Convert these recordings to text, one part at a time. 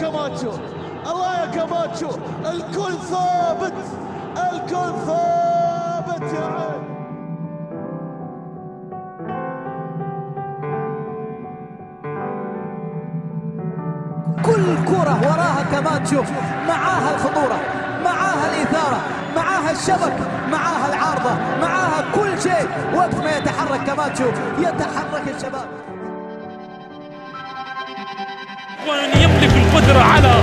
كاماتشو، الله يا كاماتشو، الكل ثابت، الكل ثابت يا عين. كل كرة وراها كاماتشو، معاها الخطورة، معاها الإثارة، معاها الشبك، معاها العارضة، معاها كل شيء. وقت ما يتحرك كاماتشو يتحرك الشباب. ومن يملك القدرة على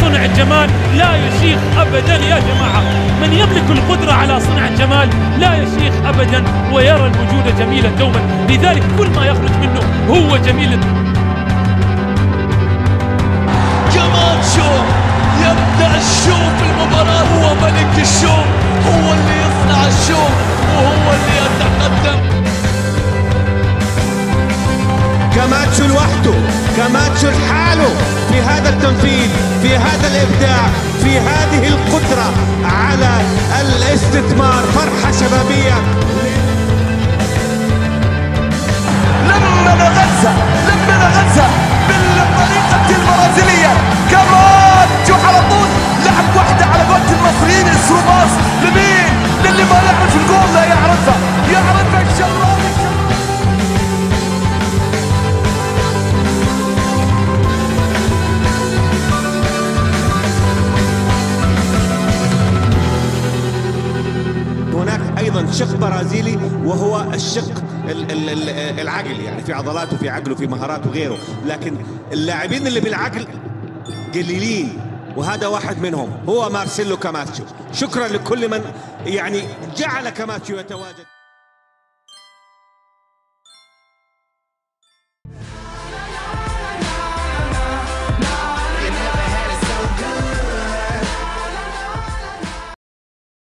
صنع الجمال لا يشيخ أبدا يا جماعة. من يملك القدرة على صنع الجمال لا يشيخ أبدا ويرى الوجود جميلا دوما، لذلك كل ما يخرج منه هو جميل. كاماتشو يبدأ الشو في المباراة، هو ملك الشو، هو اللي يصنع الشو وهو اللي يتقدم. كاماتشو لوحده، كاماتشو لحاله في هذا التنفيذ، في هذا الإبداع، في هذه القدرة على الاستثمار. فرحة شبابية. لما نغزها بالطريقة البرازيلية، كاماتشو على طول لعب واحدة على قولة المصريين، اسرو باص لمين؟ للي ما يعرف الجول لا يعرفها، يعرفها الشراني. هناك ايضا شق برازيلي وهو الشق العقل، يعني في عضلاته، في عقله، في مهاراته وغيره، لكن اللاعبين اللي بالعقل قليلين، وهذا واحد منهم هو مارسيلو كاماتشو. شكرا لكل من يعني جعل كاماتشو يتواجد.